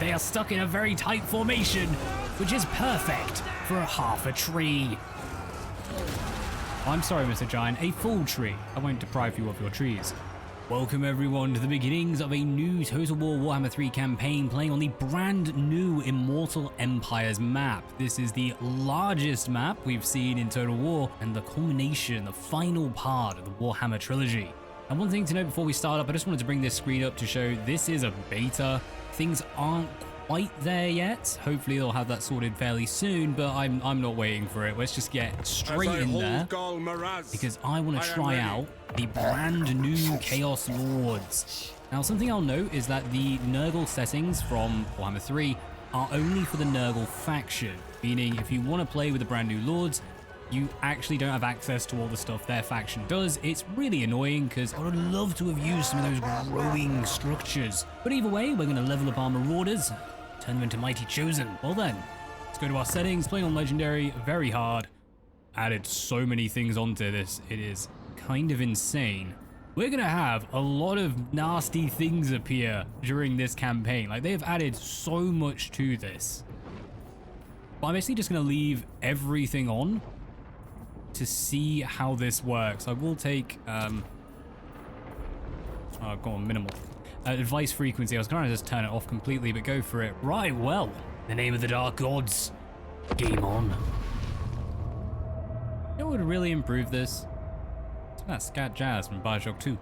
They are stuck in a very tight formation, which is perfect for half a tree. I'm sorry, Mr. Giant, a full tree. I won't deprive you of your trees. Welcome everyone to the beginnings of a new Total War Warhammer 3 campaign playing on the brand new Immortal Empires map. This is the largest map we've seen in Total War and the culmination, the final part of the Warhammer trilogy. And one thing to note before we start up, I just wanted to bring this screen up to show this is a beta. Things aren't quite there yet. Hopefully they'll have that sorted fairly soon, but I'm not waiting for it. Let's just get straight in there because I want to try out the brand new Chaos Lords. Now something I'll note is that the Nurgle settings from Warhammer 3 are only for the Nurgle faction, meaning if you want to play with the brand new Lords, you actually don't have access to all the stuff their faction does. It's really annoying because I would love to have used some of those growing structures. But either way, we're going to level up our Marauders, turn them into Mighty Chosen. Well then, let's go to our settings, playing on Legendary, very hard. Added so many things onto this, it is kind of insane. We're going to have a lot of nasty things appear during this campaign. Like, they have added so much to this. But I'm basically just going to leave everything on to see how this works. I will take oh, I've gone minimal advice frequency. I was trying to just turn it off completely, but go for it. Right, well, in the name of the dark gods, game on. You know what would really improve this? It's that scat jazz from Bioshock 2.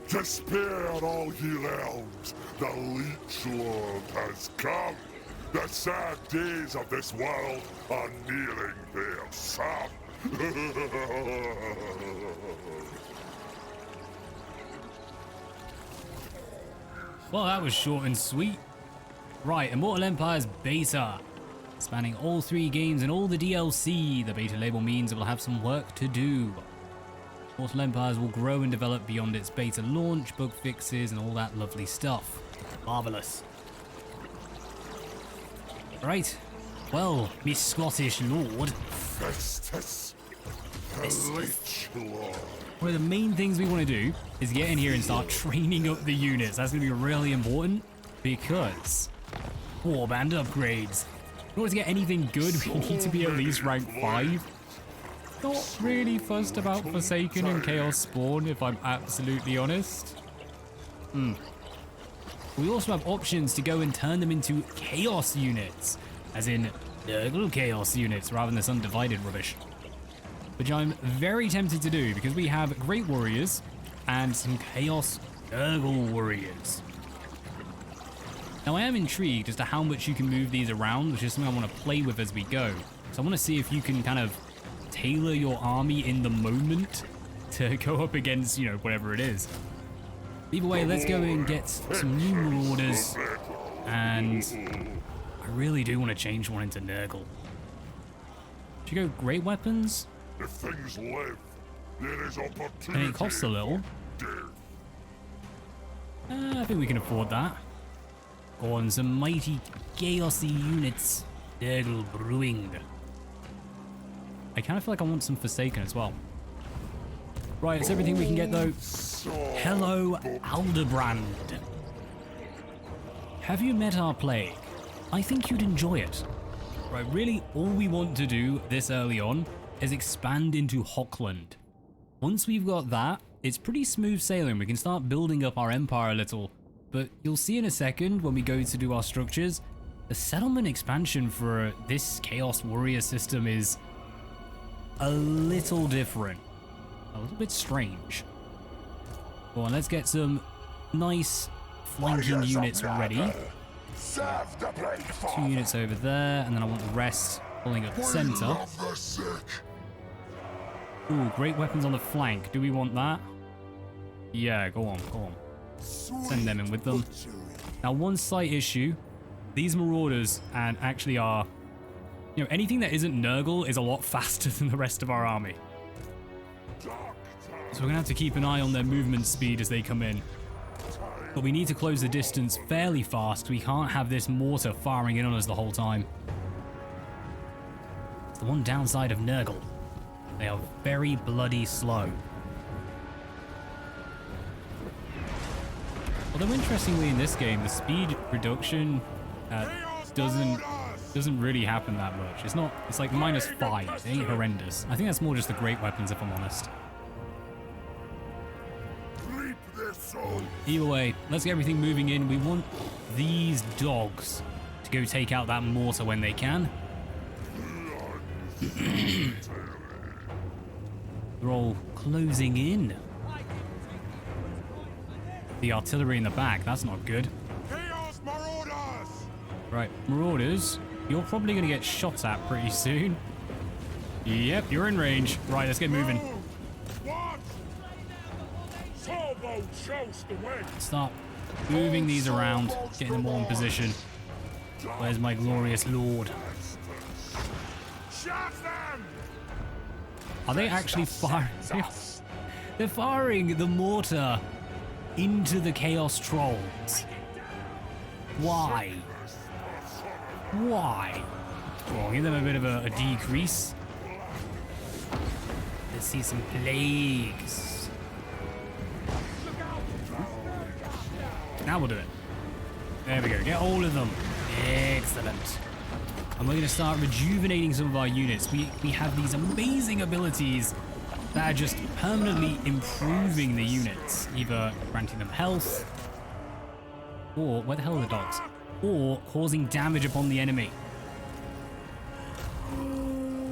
Despair all ye realms, the Leechlord has come. The sad days of this world are nearing their sum. Well, that was short and sweet. Right, Immortal Empires Beta. Spanning all 3 games and all the DLC, the beta label means it will have some work to do. Immortal Empires will grow and develop beyond its beta launch, bug fixes, and all that lovely stuff. Marvellous. Right, well, Miss Scottish Lord. Festus The Leechlord. One of the main things we want to do is get in here and start training up the units. That's going to be really important because warband upgrades. In order to get anything good, we need to be at least rank 5. Not really fussed about Forsaken and Chaos Spawn, if I'm absolutely honest. We also have options to go and turn them into Chaos units, as in Nurgle Chaos units, rather than this undivided rubbish. Which I'm very tempted to do, because we have Great Warriors and some Chaos Nurgle Warriors. Now I am intrigued as to how much you can move these around, which is something I want to play with as we go. So I want to see if you can kind of tailor your army in the moment to go up against, you know, whatever it is. Either way, let's go and get some new Marauders, and I really do want to change one into Nurgle. Should you go Great Weapons? If things live, there is opportunity. And it costs a little. I think we can afford that. Go on, some mighty chaosy units. Nurgle brewing. I kind of feel like I want some Forsaken as well. Right, it's everything we can get though. Hello, Aldebrand. Have you met our plague? I think you'd enjoy it. Right, really all we want to do this early on is expand into Hockland. Once we've got that, it's pretty smooth sailing. We can start building up our empire a little. But you'll see in a second when we go to do our structures, the settlement expansion for this Chaos Warrior system is a little different, a little bit strange. Go on, let's get some nice flanking units ready. 2 units over there, and then I want the rest pulling up the center. Ooh, great weapons on the flank. Do we want that? Yeah, go on, go on. Send them in with them. Now, one slight issue. These Marauders and actually are, you know, anything that isn't Nurgle is a lot faster than the rest of our army. So we're gonna have to keep an eye on their movement speed as they come in. But we need to close the distance fairly fast. We can't have this mortar firing in on us the whole time. It's the one downside of Nurgle. They are very bloody slow. Although interestingly in this game, the speed reduction doesn't really happen that much. It's not, it's like -5. It ain't horrendous. I think that's more just the great weapons, if I'm honest. Either way, let's get everything moving in. We want these dogs to go take out that mortar when they can. They're all closing in. The artillery in the back, that's not good. Chaos Marauders! Right, Marauders, you're probably going to get shot at pretty soon. Yep, you're in range. Right, let's get moving. What? Salvo chose the way. Start moving these around, getting them all in position. Where's my glorious lord? Shot them! Are they actually firing? They're firing the mortar into the Chaos Trolls. Why? Why? Well, give them a bit of a decrease. Let's see some plagues. Now we'll do it. There we go. Get all of them. Excellent. And we're going to start rejuvenating some of our units. We have these amazing abilities that are just permanently improving the units. Either granting them health, or, where the hell are the dogs? Or causing damage upon the enemy.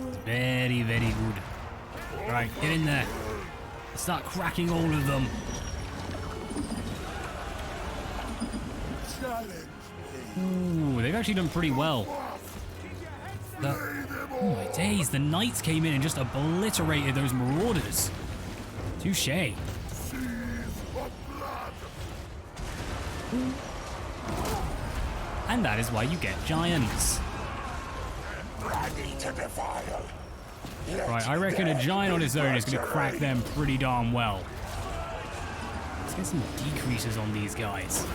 It's very, very good. Right, get in there. Start cracking all of them. Ooh, they've actually done pretty well. Oh my days, the knights came in and just obliterated those marauders. Touché. And that is why you get giants. Right, I reckon a giant on his own is going to crack them pretty darn well. Let's get some decreases on these guys.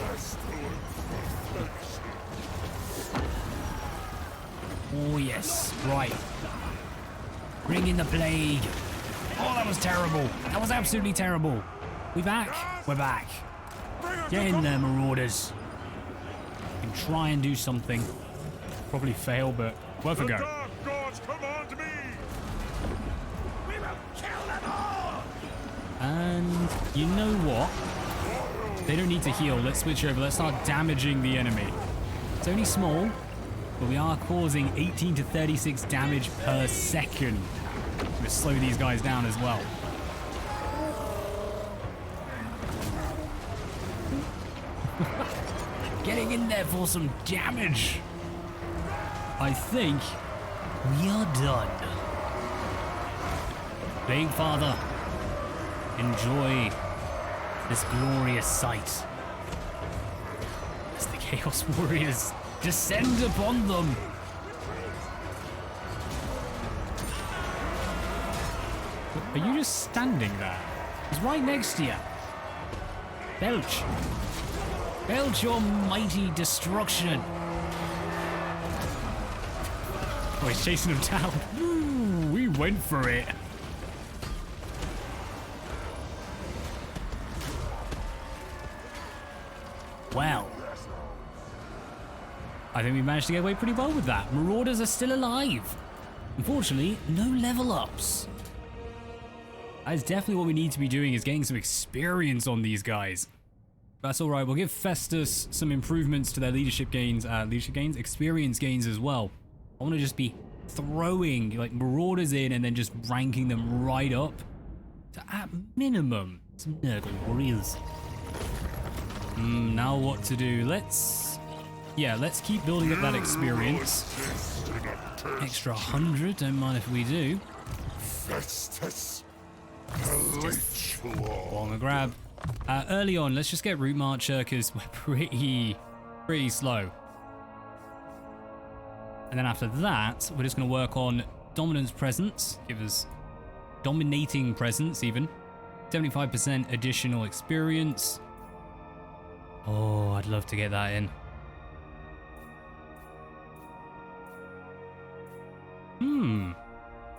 Oh yes, right. Bring in the plague. Oh, that was terrible. That was absolutely terrible. We back? We're back. Get in there, marauders. You can try and do something. Probably fail, but worth a go. Gods command me. We will kill them all. And you know what? They don't need to heal. Let's switch over. Let's start damaging the enemy. It's only small, but we are causing 18 to 36 damage per second. I'm going to slow these guys down as well. Getting in there for some damage. I think we are done. Plague Father, enjoy this glorious sight as the Chaos Warriors descend upon them. Are you just standing there? He's right next to you. Belch. Belch your mighty destruction. Oh, he's chasing him down. Ooh, we went for it. Well, I think we managed to get away pretty well with that. Marauders are still alive. Unfortunately, no level ups. That's definitely what we need to be doing, is getting some experience on these guys. That's all right. We'll give Festus some improvements to their leadership gains, experience gains as well. I want to just be throwing like marauders in and then just ranking them right up to, at minimum, some Nurgle warriors. Now what to do? Let's keep building up that experience. Extra 100, don't mind if we do. Festus The Leechlord. On the grab. Early on, let's just get Route Marcher because we're pretty slow. And then after that, we're just going to work on Dominance Presence. Give us Dominating Presence even. 75% additional experience. Oh, I'd love to get that in.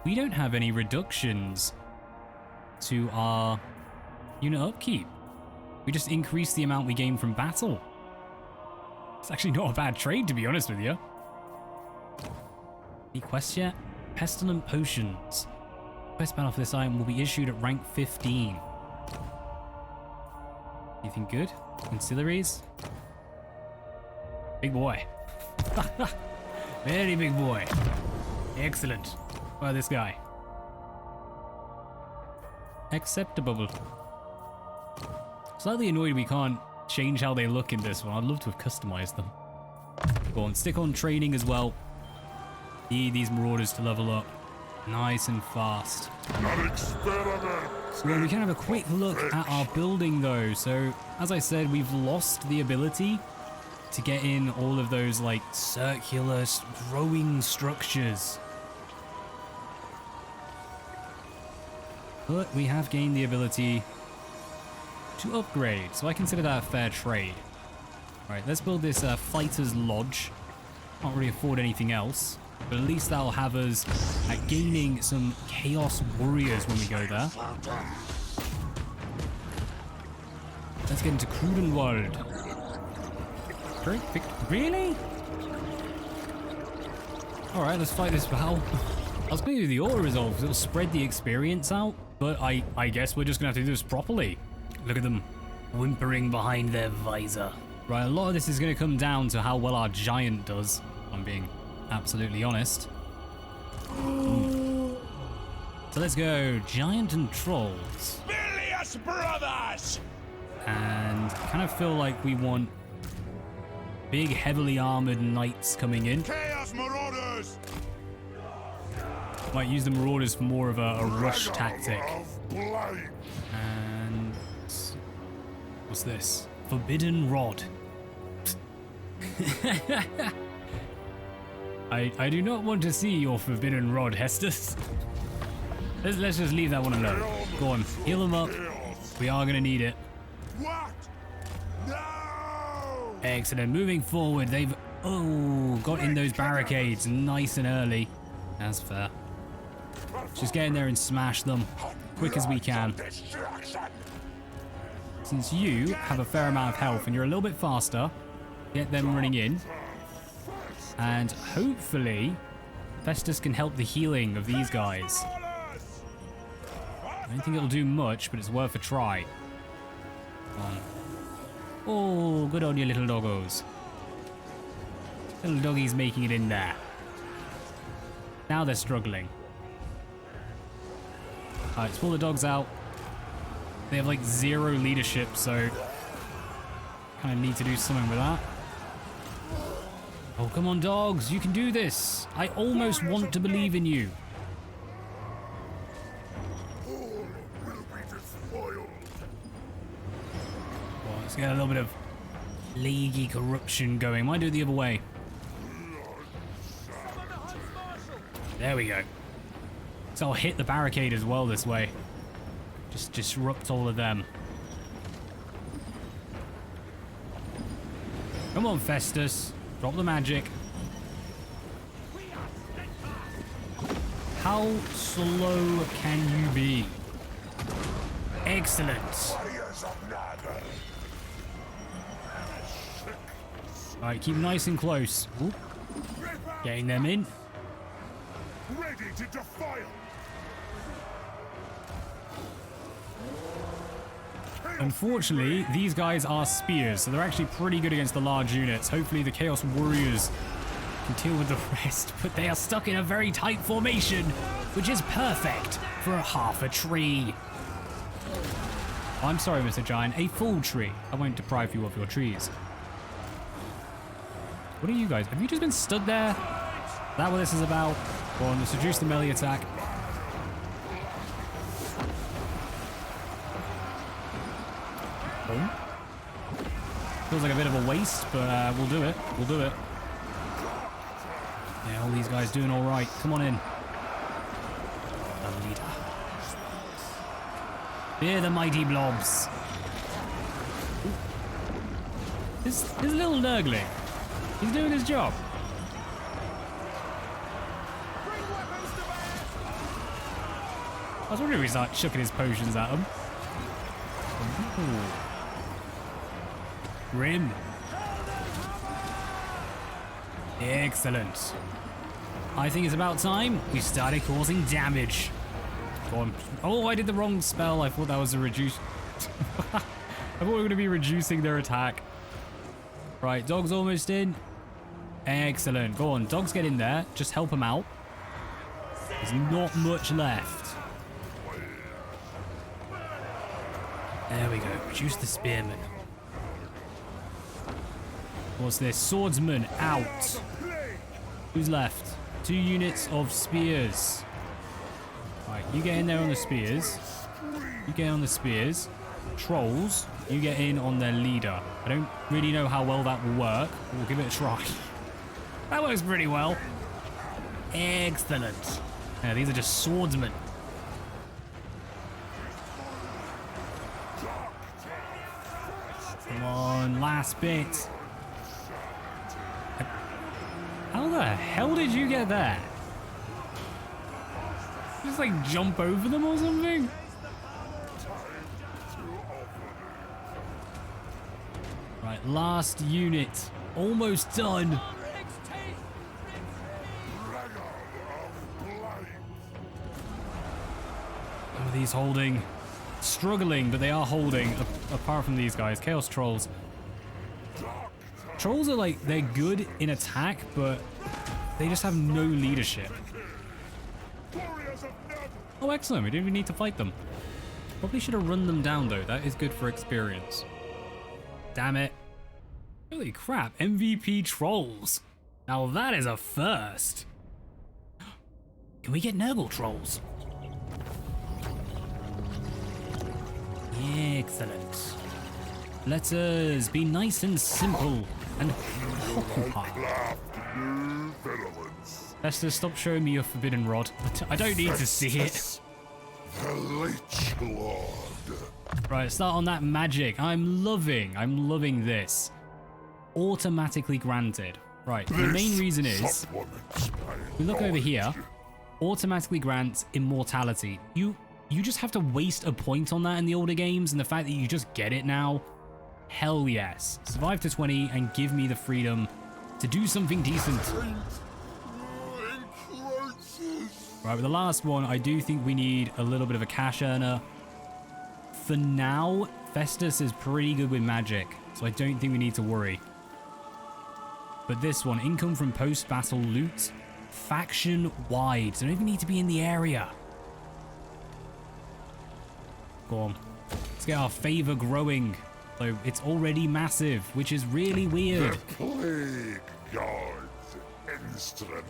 We don't have any reductions to our unit upkeep. We just increase the amount we gain from battle. It's actually not a bad trade, to be honest with you. Any quests yet? Pestilent Potions. Quest banner for this item will be issued at rank 15. Anything good? Ancillaries? Big boy. Very big boy. Excellent. What about this guy? Acceptable. Slightly annoyed we can't change how they look in this one. I'd love to have customized them. Go on, stick on training as well. Need these marauders to level up nice and fast. Well, we can have a quick look at our building though. So, as I said, we've lost the ability to get in all of those like circular growing structures. But we have gained the ability to upgrade, so I consider that a fair trade. Alright, let's build this Fighter's Lodge. Can't really afford anything else, but at least that'll have us at gaining some Chaos Warriors when we go there. Let's get into Crudenwald. Really? Alright, let's fight this battle. I was going to do the auto-resolve because it'll spread the experience out, but I guess we're just going to have to do this properly. Look at them whimpering behind their visor. Right, a lot of this is going to come down to how well our giant does, if I'm being absolutely honest. So let's go, giant and trolls. Bilious brothers! And I kind of feel like we want big, heavily armored knights coming in. Chaos Marauders! Might use the marauders for more of a rush tactic. And what's this? Forbidden Rod. I do not want to see your Forbidden Rod, Hestus. Let's just leave that one alone. Go on, heal them up. We are going to need it. What? No! Excellent. Moving forward, they've got in those barricades nice and early. That's fair. Just get in there and smash them quick as we can. Since you have a fair amount of health and you're a little bit faster, get them running in. And hopefully, Festus can help the healing of these guys. I don't think it'll do much, but it's worth a try. Come on. Oh, good on you, little doggos. Little doggies making it in there. Now they're struggling. Alright, let's pull the dogs out. They have like 0 leadership, so kind of need to do something with that. Oh, come on, dogs. You can do this. I almost want to believe in you. Well, let's get a little bit of leaguey corruption going. Might do it the other way. There we go. So I'll hit the barricade as well this way. Just disrupt all of them. Come on, Festus. Drop the magic. How slow can you be? Excellent. Alright, keep nice and close. Ooh. Getting them in. Ready to defile! Unfortunately, these guys are spears, so they're actually pretty good against the large units. Hopefully the Chaos Warriors can deal with the rest, but they are stuck in a very tight formation, which is perfect for a half a tree. I'm sorry, Mr. Giant, a full tree. I won't deprive you of your trees. What are you guys? Have you just been stood there? Is that what this is about? Go on, let's reduce the melee attack. Feels like a bit of a waste, but we'll do it. We'll do it. Yeah, all these guys doing all right. Come on in. The leader. Fear the mighty blobs. This little Nurgle. He's doing his job. I was wondering if he started chucking his potions at him. Ooh. Grim. Excellent. I think it's about time we started causing damage. Go on. Oh, I did the wrong spell. I thought that was a reduce. I thought we were going to be reducing their attack. Right, dog's almost in. Excellent. Go on, dogs, get in there. Just help them out. There's not much left. There we go. Reduce the spearman. What's this? Swordsman out. Who's left? 2 units of spears. Right, you get in there on the spears. You get on the spears. Trolls, you get in on their leader. I don't really know how well that will work, but we'll give it a try. That works pretty well. Excellent. Yeah, these are just swordsmen. Come on, last bit. How the hell did you get there? Just like jump over them or something? Right, last unit. Almost done. What are these holding? Struggling, but they are holding, apart from these guys. Chaos Trolls. Trolls are like, they're good in attack, but they just have no leadership. Oh, excellent. We didn't even need to fight them. Probably should have run them down, though. That is good for experience. Damn it. Holy crap. MVP Trolls. Now that is a first. Can we get Nurgle Trolls? Excellent. Let us be nice and simple and occupied. Festus, stop showing me your forbidden rod. I don't need to see it. The Leechlord. Right, start on that magic. I'm loving this. Automatically granted. Right, the main reason is, we look over here, automatically grants immortality. You just have to waste a point on that in the older games, and the fact that you just get it now, hell yes. Survive to 20 and give me the freedom to do something decent. Right, with the last one, I do think we need a little bit of a cash earner. For now, Festus is pretty good with magic, so I don't think we need to worry. But this one, income from post-battle loot, faction-wide, so don't even need to be in the area. Go on. Let's get our favour growing. So it's already massive, which is really weird. I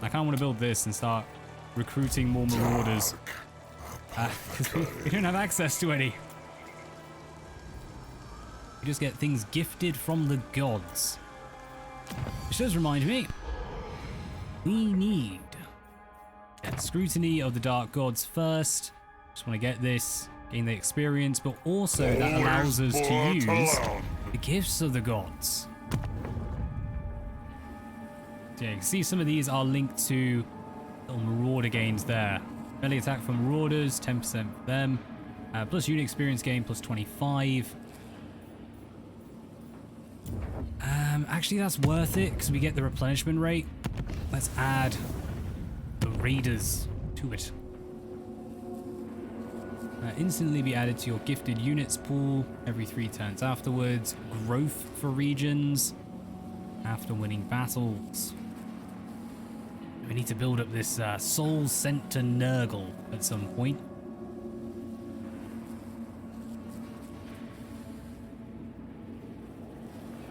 kind of want to build this and start recruiting more marauders. Because we don't have access to any. We just get things gifted from the gods. Which does remind me, we need scrutiny of the dark gods first. Just want to get this, gain the experience, but also that allows us to use the gifts of the gods. So yeah, you can see some of these are linked to little marauder gains there. Melee attack from marauders, 10% for them. Plus unit experience gain, plus 25. Actually, that's worth it because we get the replenishment rate. Let's add the raiders to it. Instantly be added to your gifted units pool every 3 turns afterwards. Growth for regions after winning battles. We need to build up this souls sent to Nurgle at some point.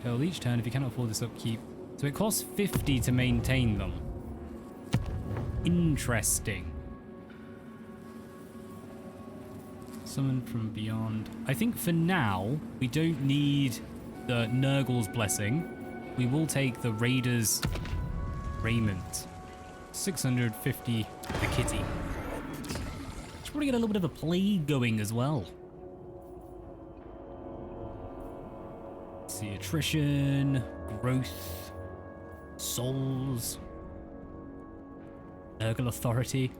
Tell each turn if you cannot afford this upkeep. So it costs 50 to maintain them. Interesting. Summon from beyond. I think for now, we don't need the Nurgle's blessing. We will take the Raider's raiment. 650 the kitty. Should probably get a little bit of a plague going as well. Let's see, attrition, growth, souls, Nurgle authority.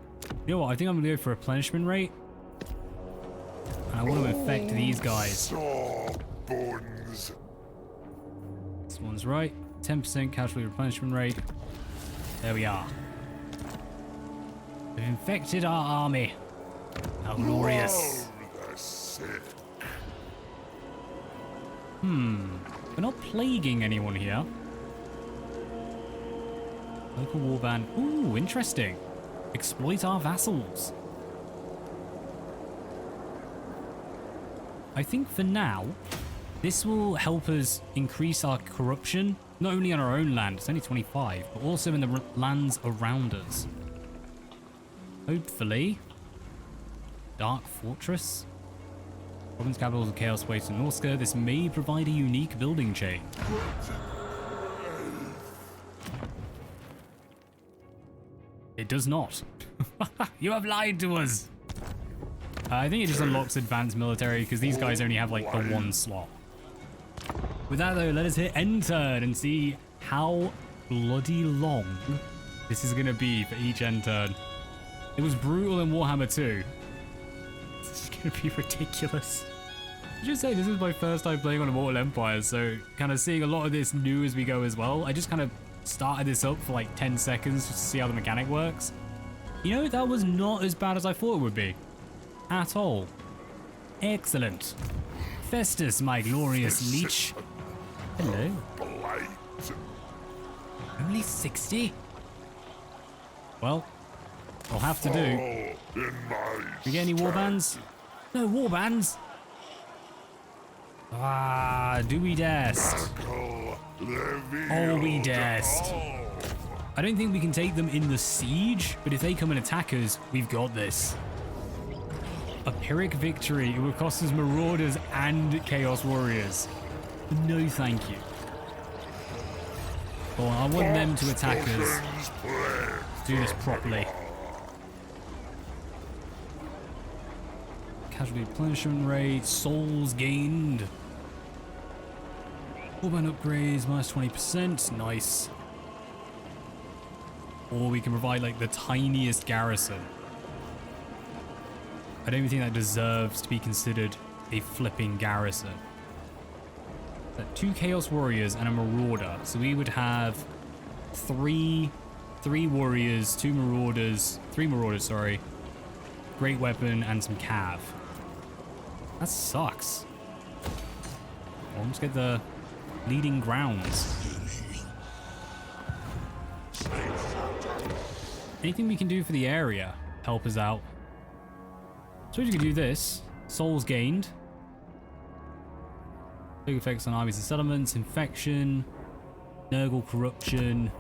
You know what? I think I'm gonna go for replenishment rate. And I want to affect these guys. Bones. one's right. 10% casualty replenishment rate. There we are. We've infected our army. How glorious. Whoa, the sick. We're not plaguing anyone here. Local warband. Ooh, interesting. Exploit our vassals. I think for now, this will help us increase our corruption, not only on our own land, it's only 25, but also in the lands around us. Hopefully. Dark Fortress. Province capitals of Chaos Waste and Norska. This may provide a unique building chain. It does not. You have lied to us. I think it just unlocks advanced military because these guys only have like the one slot. With that though, let us hit enter and see how bloody long this is going to be for each end turn. It was brutal in Warhammer 2. This is going to be ridiculous. I should say this is my first time playing on Immortal Empires, so kind of seeing a lot of this new as we go as well. I just kind of started this up for like 10 seconds just to see how the mechanic works. You know, that was not as bad as I thought it would be. At all. Excellent. Festus, my glorious leech. Hello. Only 60? Well, I'll have to do. We get any warbands? No warbands? Ah, do we dast? Oh, we dast. I don't think we can take them in the siege, but if they come and attack us, we've got this. A Pyrrhic victory. It will cost us Marauders and Chaos Warriors. No thank you. Well, I want them to attack us. Let's do this properly. Casualty replenishment rate, souls gained. Warband upgrades, minus 20%, nice. Or we can provide like the tiniest garrison. I don't even think that deserves to be considered a flipping garrison. 2 Chaos Warriors and a Marauder. So we would have three Warriors, 2 Marauders, 3 Marauders, sorry. Great Weapon and some Cav. That sucks. Well, let's get the leading grounds. Anything we can do for the area help us out. So we can do this. Souls gained. Big effects on armies and settlements. Infection. Nurgle corruption.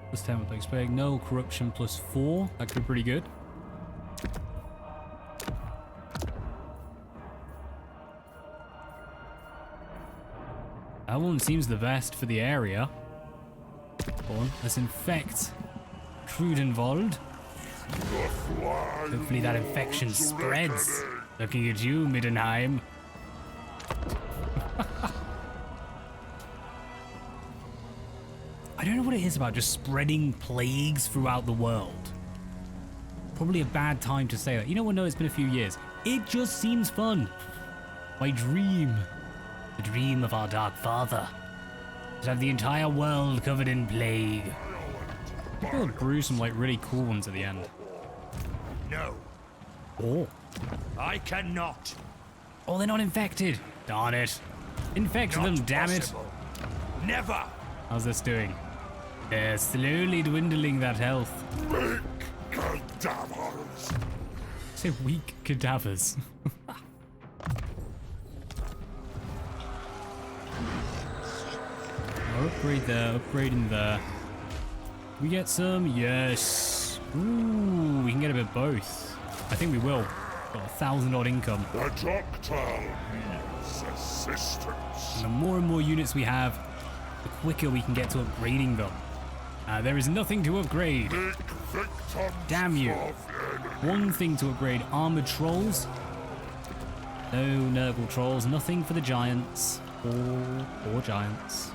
Plus 10 with expect. Nurgle corruption plus 4. That could be pretty good. That one seems the best for the area. Go on, let's infect Crudenwald. Hopefully that infection spreads. Looking at you, Middenheim. I don't know what it is about just spreading plagues throughout the world. Probably a bad time to say that. You know what? No, it's been a few years. It just seems fun. My dream. The dream of our Dark Father. To have the entire world covered in plague. We'll brew some like really cool ones at the end. No, Oh. I cannot. Oh, they're not infected. Darn it. Infect them, damn it. Never. How's this doing? They're slowly dwindling that health. Big cadavers. Say weak cadavers. Upgrade there, upgrading there. Can we get some? Yes. Ooh, we can get a bit of both. I think we will. Got 1,000 odd income. The doctor needs assistance. And the more and more units we have, the quicker we can get to upgrading them. There is nothing to upgrade. Big victims. Damn you. One thing to upgrade, armored trolls. No Nurgle trolls, nothing for the giants. Or giants.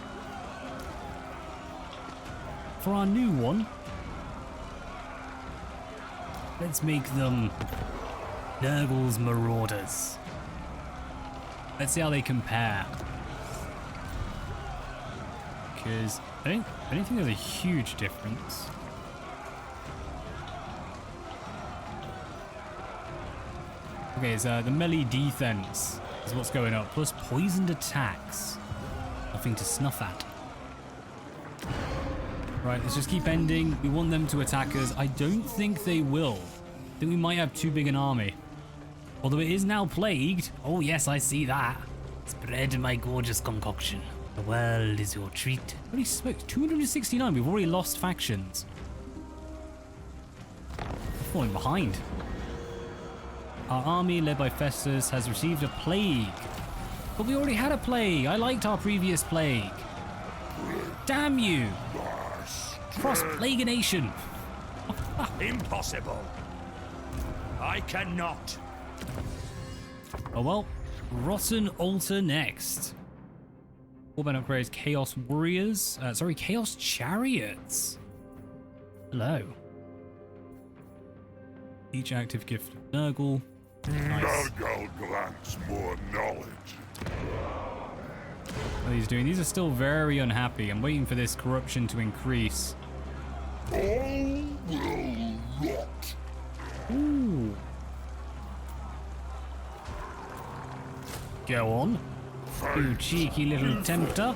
For our new one, let's make them Nurgle's Marauders. Let's see how they compare. Because I don't think there's a huge difference. Okay, so the melee defense is what's going up, plus poisoned attacks. Nothing to snuff at. Right, let's just keep ending. We want them to attack us. I don't think they will. I think we might have too big an army. Although it is now plagued. Oh yes, I see that. Spread my gorgeous concoction. The world is your treat. Holy smokes, 269. We've already lost factions. We're falling behind. Our army, led by Festus, has received a plague. But we already had a plague. I liked our previous plague. Damn you! Cross-plagination. Impossible. I cannot. Oh well. Rotten Altar next. Wurtbad upgrades Chaos Warriors. Chaos Chariots. Hello. Each active gift of Nurgle. Nice. Nurgle grants more knowledge. What are these doing? These are still very unhappy. I'm waiting for this corruption to increase. All will rot. Ooh. Go on. You cheeky little tempter.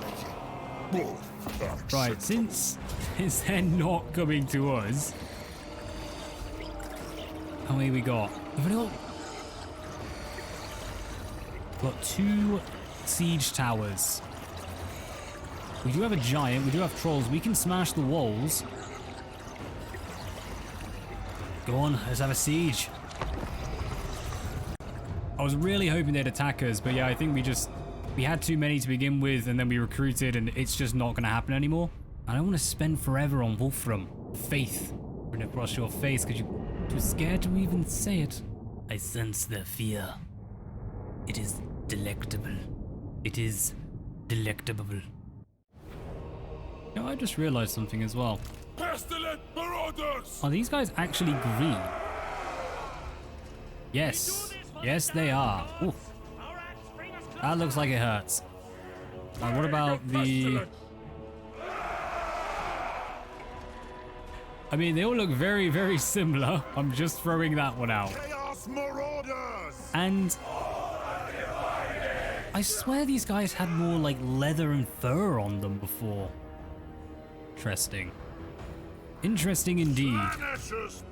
Right, since they're not coming to us. How many we got? We've got 2 siege towers. We do have a giant, we do have trolls. We can smash the walls. Go on, let's have a siege. I was really hoping they'd attack us, but yeah, I think we had too many to begin with, and then we recruited, and it's just not going to happen anymore. I don't want to spend forever on Wolfram. Faith written across your face because you're too scared to even say it. I sense their fear. It is delectable. It is delectable. You know, I just realized something as well. Pestilent marauders! Are these guys actually green? Yes. Yes, they are. Ooh. That looks like it hurts. What about the... I mean, they all look very, very similar. I'm just throwing that one out. Chaos marauders! And I swear these guys had more like leather and fur on them before. Interesting. Interesting indeed.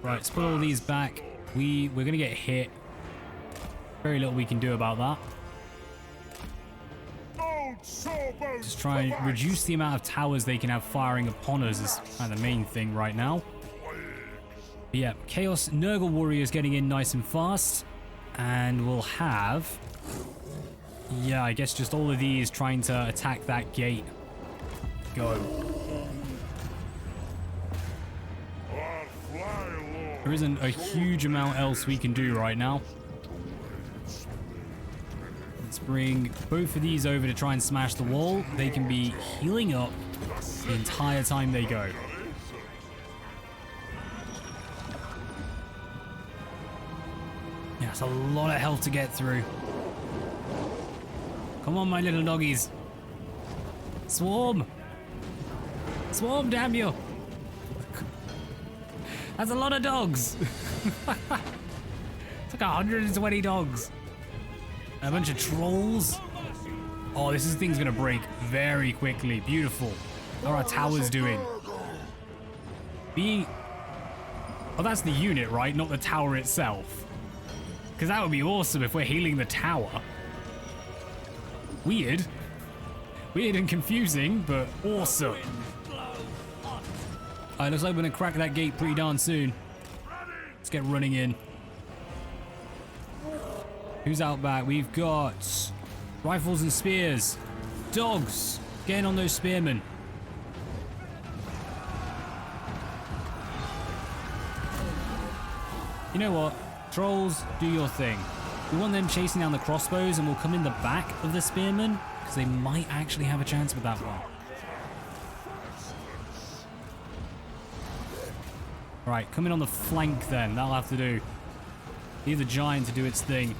Right, let's put all these back. We're gonna get hit. Very little we can do about that. Just try and reduce the amount of towers they can have firing upon us is kind of the main thing right now. But yeah, Chaos Nurgle Warriors getting in nice and fast. And we'll have... yeah, I guess just all of these trying to attack that gate. Go. There isn't a huge amount else we can do right now. Let's bring both of these over to try and smash the wall. They can be healing up the entire time they go. Yeah, it's a lot of health to get through. Come on, my little doggies. Swarm. Swarm, damn you. That's a lot of dogs. It's like 120 dogs. A bunch of trolls. Oh, this thing's gonna break very quickly. Beautiful. How are our towers doing? Oh, that's the unit, right? Not the tower itself. Because that would be awesome if we're healing the tower. Weird. Weird and confusing, but awesome. Alright, looks like we're gonna crack that gate pretty darn soon. Let's get running in. Who's out back? We've got rifles and spears. Dogs. Getting on those spearmen. You know what? Trolls, do your thing. We want them chasing down the crossbows, and we'll come in the back of the spearmen because they might actually have a chance with that one. Right, come in on the flank then. That'll have to do. Leave the giant to do its thing.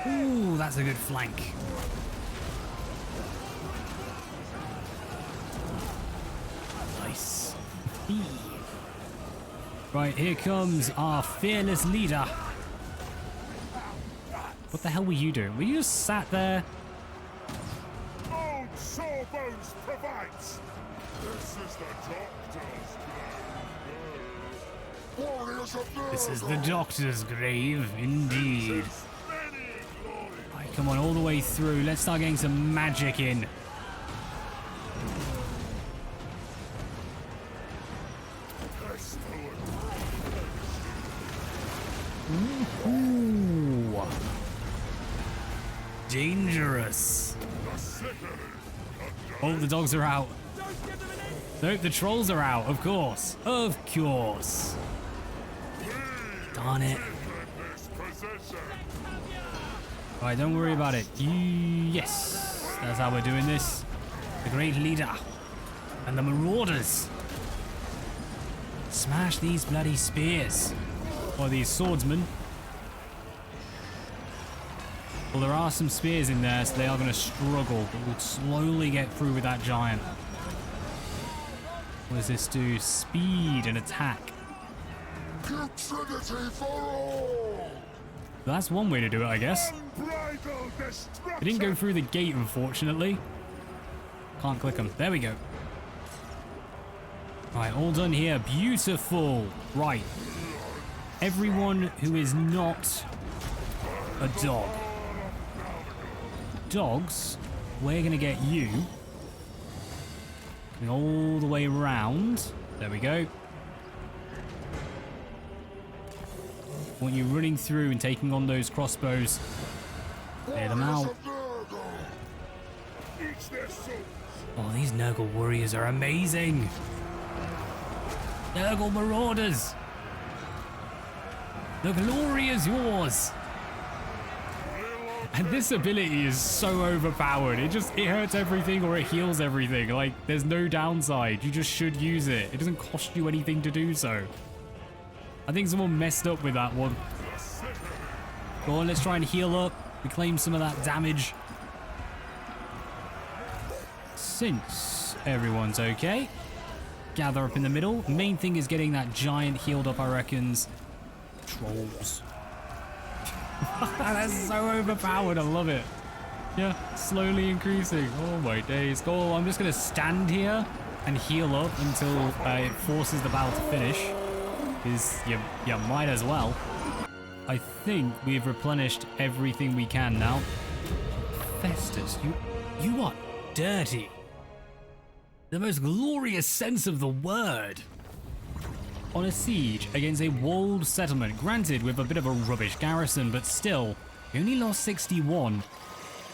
Ooh, that's a good flank. Nice. Right, here comes our fearless leader. What the hell were you doing? Were you just sat there? Old Sawbones provides. This is the doctor's grave. Warriors of Nurgle. This is the doctor's grave, indeed. Right, come on, all the way through. Let's start getting some magic in. Ooh. Dangerous. Oh, the dogs are out. Nope, the trolls are out, of course. Of course. Darn it. Alright, don't worry about it. Yes, that's how we're doing this. The great leader. And the marauders. Smash these bloody spears. Or these swordsmen. Well, there are some spears in there, so they are going to struggle, but we'll slowly get through with that giant. What does this do? Speed and attack. Putridity for all. That's one way to do it, I guess. Unbridled destruction. It didn't go through the gate, unfortunately. Can't click them. There we go. Right, all done here. Beautiful. Right. Everyone who is not a dog. Dogs, we're going to get you coming all the way around. There we go. Want you running through and taking on those crossbows. Clear them out. Oh, these Nurgle warriors are amazing. Nurgle marauders. The glory is yours. And this ability is so overpowered. It hurts everything or it heals everything. Like, there's no downside. You just should use it. It doesn't cost you anything to do so. I think someone messed up with that one. Go on, let's try and heal up. Reclaim some of that damage. Since everyone's okay, gather up in the middle. Main thing is getting that giant healed up, I reckons. Trolls. That's so overpowered. I love it. Yeah, slowly increasing. Oh my days. Cool. I'm just going to stand here and heal up until it forces the battle to finish. Because you might as well. I think we've replenished everything we can now. Festus, you are dirty. The most glorious sense of the word. On a siege against a walled settlement, granted with a bit of a rubbish garrison, but still, we only lost 61,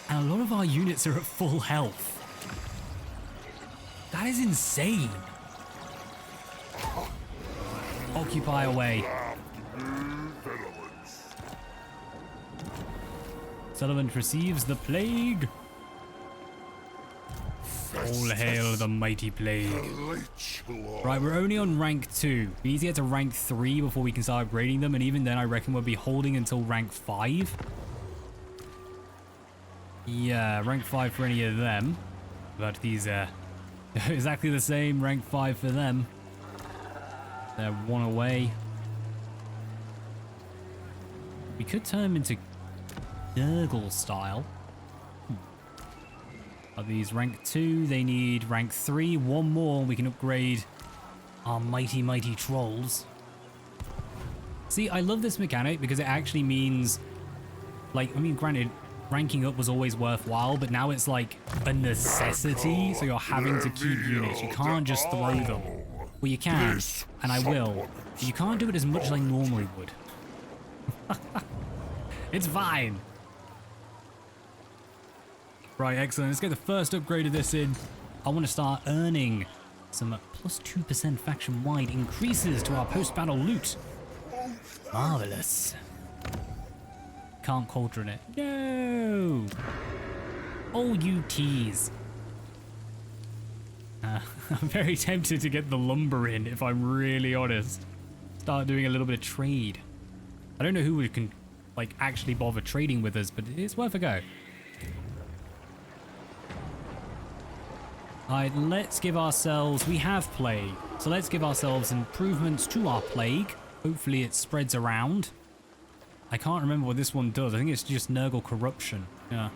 and a lot of our units are at full health. That is insane. Occupy away. Sullivan receives the plague. All hail the mighty plague. Right, we're only on rank 2. We need to get to rank 3 before we can start upgrading them, and even then I reckon we'll be holding until rank 5. Yeah, rank 5 for any of them. But these are exactly the same, rank 5 for them. They're one away. We could turn them into Nurgle style. Are these rank 2? They need rank 3. One more, we can upgrade our mighty, mighty trolls. See, I love this mechanic because it actually means, like, I mean, granted, ranking up was always worthwhile, but now it's like a necessity, so you're having to keep units. You can't just throw them. Well, you can, and I will, but you can't do it as much as I normally would. It's fine. Right, excellent. Let's get the first upgrade of this in. I want to start earning some plus 2% faction-wide increases to our post-battle loot. Marvelous. Can't cauldron it. No! Oh, you tease. I'm very tempted to get the lumber in, if I'm really honest. Start doing a little bit of trade. I don't know who we can, like actually bother trading with us, but it's worth a go. Alright, let's give ourselves, we have plague, so let's give ourselves improvements to our plague. Hopefully it spreads around. I can't remember what this one does. I think it's just Nurgle corruption. Yeah.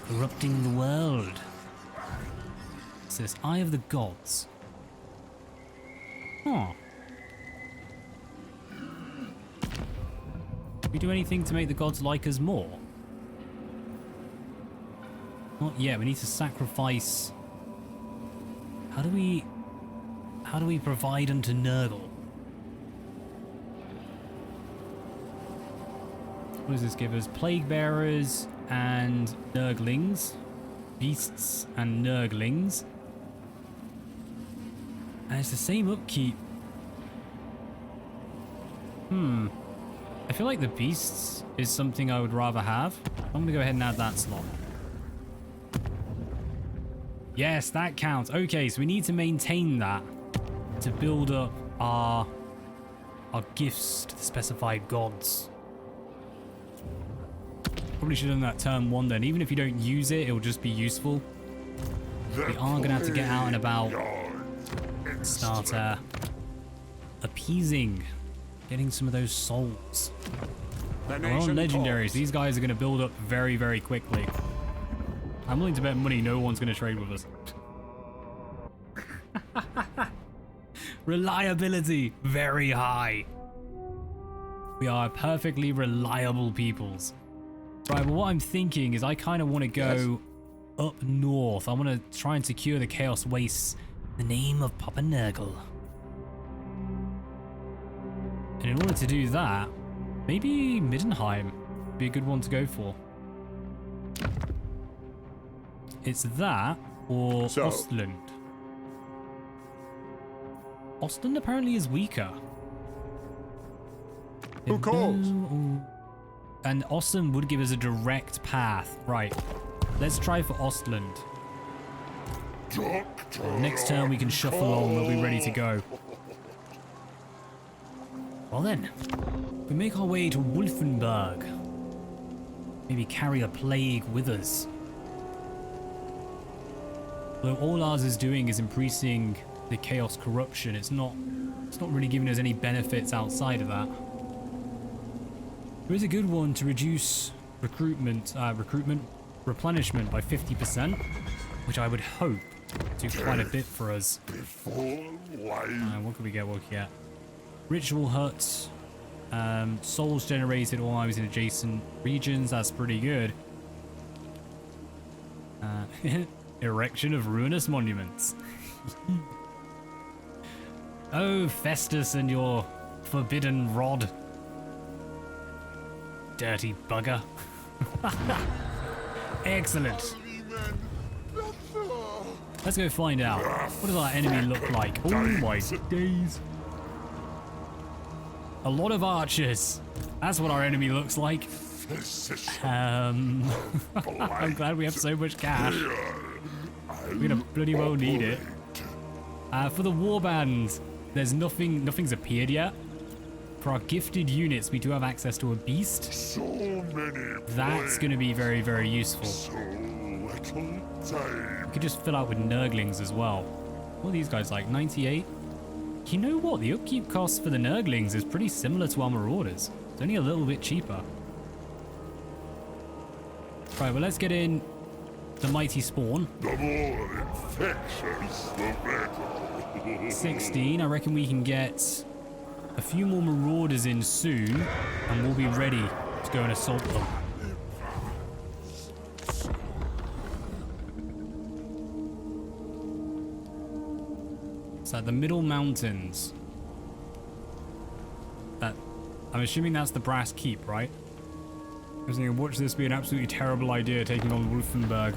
Corrupting the world. What's this? Eye of the Gods. Huh. Do we do anything to make the gods like us more? Not yet. We need to sacrifice. How do we provide unto Nurgle? What does this give us? Plague bearers and Nurglings. Beasts and Nurglings. And it's the same upkeep. I feel like the beasts is something I would rather have. I'm going to go ahead and add that slot. Yes, that counts. Okay, so we need to maintain that to build up our gifts to the specified gods. Probably should have done that turn 1 then. Even if you don't use it, it'll just be useful. We are going to have to get out and about. Start appeasing. Getting some of those souls. We're on legendaries. These guys are going to build up very, very quickly. I'm willing to bet money no one's going to trade with us. Reliability, very high. We are perfectly reliable peoples. Right, but what I'm thinking is I kind of want to go up north. I want to try and secure the Chaos Wastes in the name of Papa Nurgle. And in order to do that, maybe Middenheim would be a good one to go for. It's that or Ostland. Ostland apparently is weaker. Who calls? And Ostland would give us a direct path. Right. Let's try for Ostland. Next turn we can shuffle on. We'll be ready to go. Well then, we make our way to Wolfenburg. Maybe carry a plague with us. Though all ours is doing is increasing the chaos corruption, it's not really giving us any benefits outside of that. There is a good one to reduce replenishment by 50%, which I would hope do quite a bit for us. What can we get? Ritual huts, souls generated while I was in adjacent regions. That's pretty good. Erection of ruinous monuments. Oh, Festus and your forbidden rod. Dirty bugger. Excellent. Let's go find out. What does our enemy look like? Oh my days. A lot of archers. That's what our enemy looks like. I'm glad we have so much cash. We're gonna bloody well need it. For the warband, there's nothing's appeared yet. For our gifted units, we do have access to a beast. That's gonna be very, very useful. We could just fill out with Nurglings as well. What are these guys like? 98? You know what? The upkeep cost for the Nurglings is pretty similar to our Marauders. It's only a little bit cheaper. Right, well, let's get in the mighty spawn. The more infectious, the better. 16. I reckon we can get a few more Marauders in soon, and we'll be ready to go and assault them. So the middle mountains. I'm assuming that's the Brass Keep, right? I was thinking, watch this be an absolutely terrible idea taking on Wolfenburg.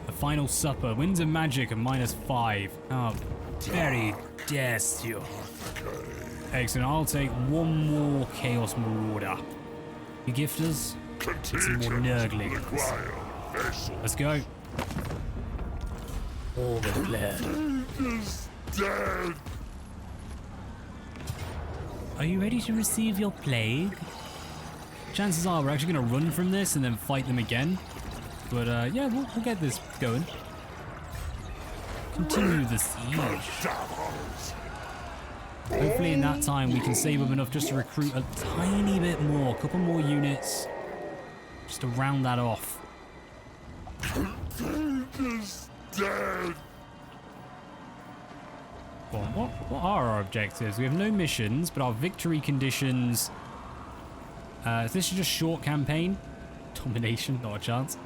The final supper. Winds of magic at -5. Oh, very desio. Excellent. I'll take one more Chaos Marauder. You gift us some more Nurglings. Let's go. All declared. are you ready to receive your plague? Chances are we're actually going to run from this and then fight them again. But yeah, we'll get this going. Continue the siege. Hopefully in that time we can save up enough just to recruit a tiny bit more, a couple more units, just to round that off. Is dead. Well, what are our objectives? We have no missions, but our victory conditions. This is just short campaign. Domination, not a chance.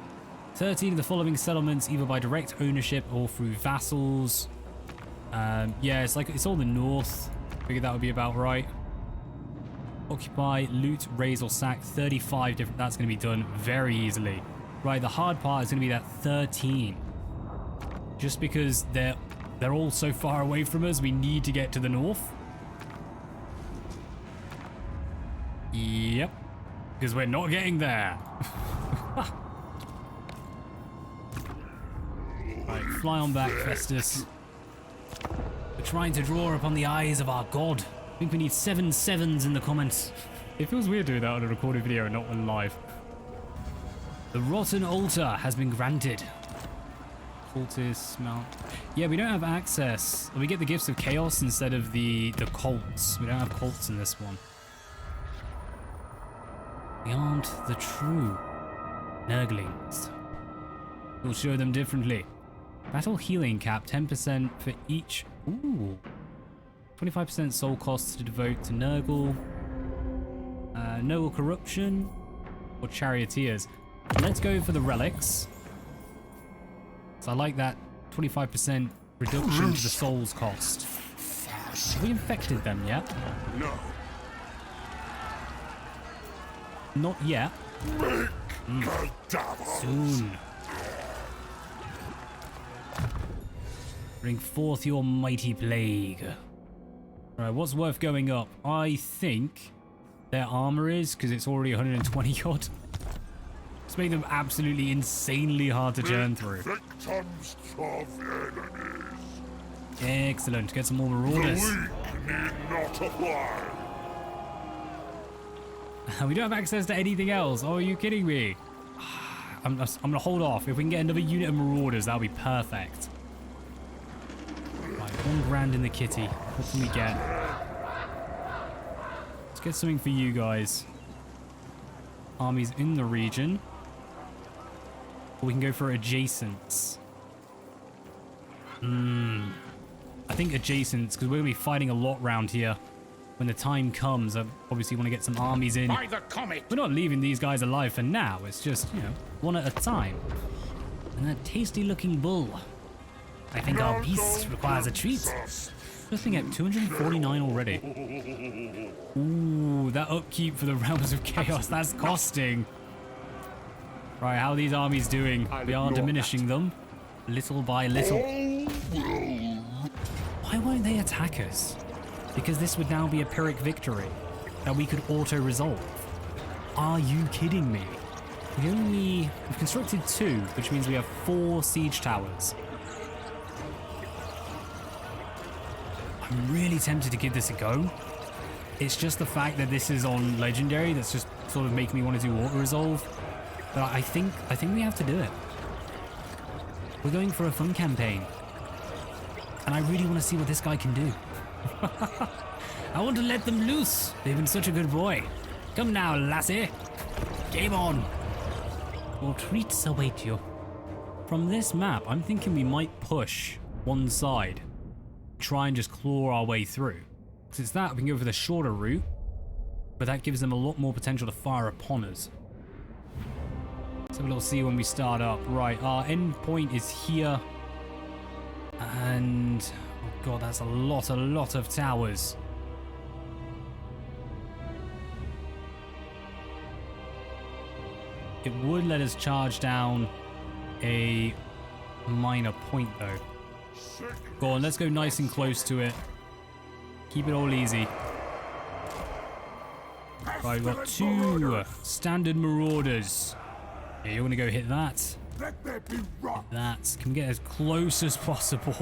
13 of the following settlements, either by direct ownership or through vassals. Yeah, it's all the north. Figured that would be about right. Occupy, loot, raise or sack 35 different. That's going to be done very easily. Right, the hard part is going to be that 13. Just because they're all so far away from us, we need to get to the north. Yep, because we're not getting there. Right, fly on back, Festus. We're trying to draw upon the eyes of our god. I think we need 7 sevens in the comments. It feels weird doing that on a recorded video and not one live. The rotten altar has been granted. Cultists, mount. Yeah, we don't have access. We get the gifts of chaos instead of the cults. We don't have cults in this one. We aren't the true Nurglings. We'll show them differently. Battle healing cap, 10% for each. Ooh. 25% soul costs to devote to Nurgle. Nurgle corruption. Or charioteers. Let's go for the relics. So I like that 25% reduction to the souls cost. Have we infected them yet? No. Not yet. Soon. Bring forth your mighty plague. Alright, what's worth going up? I think their armor is, because it's already 120 odd. Let's make them absolutely insanely hard to churn through. Victims of enemies. Excellent. Get some more marauders. The weak need not apply. We don't have access to anything else. Oh, are you kidding me? I'm gonna hold off. If we can get another unit of marauders, that'll be perfect. Right, 1 grand in the kitty. What can we get? Let's get something for you guys. Armies in the region. Or we can go for adjacents. I think adjacents, because we're gonna be fighting a lot round here. When the time comes, I obviously want to get some armies in. By the comet. We're not leaving these guys alive for now. It's just, you know, one at a time. And that tasty looking bull. I think our beast requires a treat. Looking at 249 already. Ooh, that upkeep for the Realms of Chaos, that's costing. Right, how are these armies doing? We are diminishing them, little by little. Why won't they attack us? Because this would now be a Pyrrhic victory that we could auto-resolve. Are you kidding me? We've constructed 2, which means we have 4 siege towers. I'm really tempted to give this a go. It's just the fact that this is on Legendary that's just sort of making me want to do auto-resolve. But I think we have to do it. We're going for a fun campaign. And I really want to see what this guy can do. I want to let them loose. They've been such a good boy. Come now, lassie. Game on. Your treats await you. From this map, I'm thinking we might push one side. Try and just claw our way through. Because it's that, we can go for the shorter route. But that gives them a lot more potential to fire upon us. Let's have a little see when we start up. Right, our end point is here. And... oh god, that's a lot of towers. It would let us charge down a minor point though. Go on, let's go nice and close to it. Keep it all easy. Right, we've got 2 standard marauders. Yeah, you're gonna go hit that. Let there be rock. Hit that. Can we get as close as possible?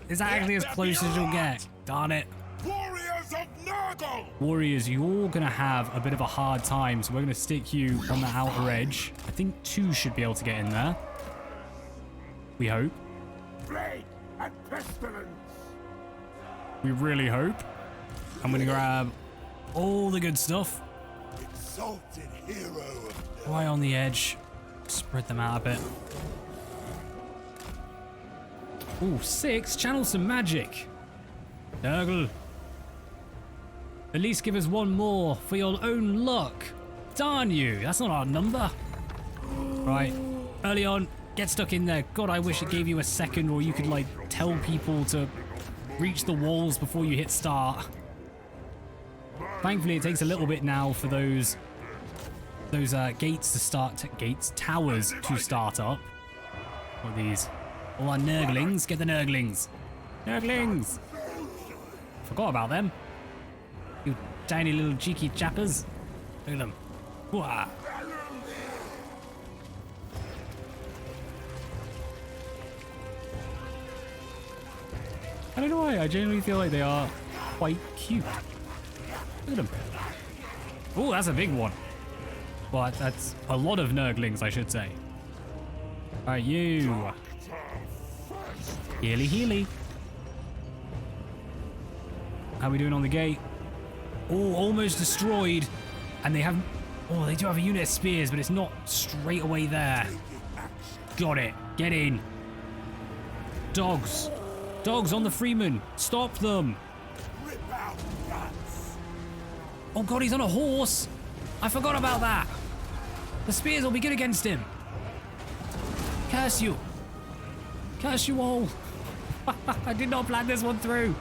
Is that actually as close as you'll get? Darn it. Warriors of Nurgle! Warriors, you're going to have a bit of a hard time, so we're going to stick you on the outer edge. I think 2 should be able to get in there. We hope. Plague and pestilence. We really hope. I'm going to grab all the good stuff. Exalted hero of Right on the edge. Spread them out a bit. Ooh, 6. Channel some magic. Nurgle. At least give us 1 more for your own luck. Darn you. That's not our number. Right. Early on. Get stuck in there. God, I wish it gave you a second or you could, like, tell people to reach the walls before you hit start. Thankfully, it takes a little bit now for those gates to start... towers to start up. What are these? All our Nurglings. Get the Nurglings. Nurglings! Forgot about them. You tiny little cheeky chappers. Look at them. Wah. I don't know why, I genuinely feel like they are quite cute. Look at them. Oh, that's a big one. Well, that's a lot of Nurglings, I should say. Alright, you. Healy, healy. How are we doing on the gate? Oh, almost destroyed. And they have... Oh, they do have a unit of spears, but it's not straight away there. Got it. Get in. Dogs. Dogs on the Freeman. Stop them. Oh god, he's on a horse. I forgot about that. The spears will be good against him. Curse you. Curse you all. I did not plan this one through.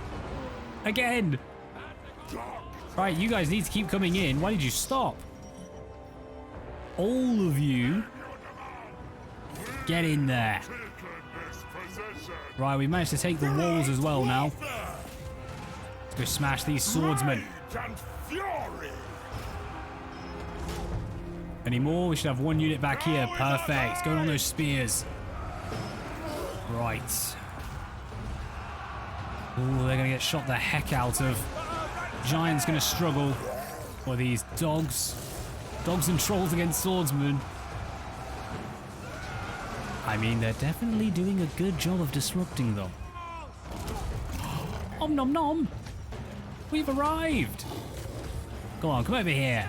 Again. Right, you guys need to keep coming in. Why did you stop? All of you. Get in there. Right, we managed to take the walls as well now. Let's go smash these swordsmen. Any more? We should have 1 unit back here. Perfect. Going on those spears. Right. Ooh, they're going to get shot the heck out of. Giant's going to struggle. What are these? Dogs. Dogs and trolls against swordsmen. I mean, they're definitely doing a good job of disrupting them. Om nom nom! We've arrived! Go on, come over here.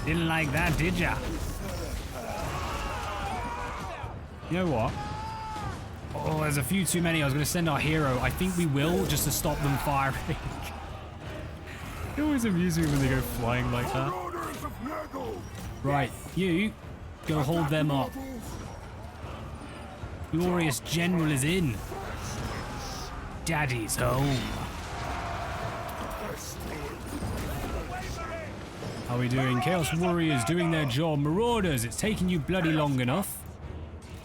Didn't like that, did ya? You know what? Oh, there's a few too many. I was going to send our hero. I think we will, just to stop them firing. It always amuses me when they go flying like that. Right, you go hold them up. Glorious General is in. Daddy's home. How are we doing? Chaos Warriors doing their job. Marauders, it's taken you bloody long enough.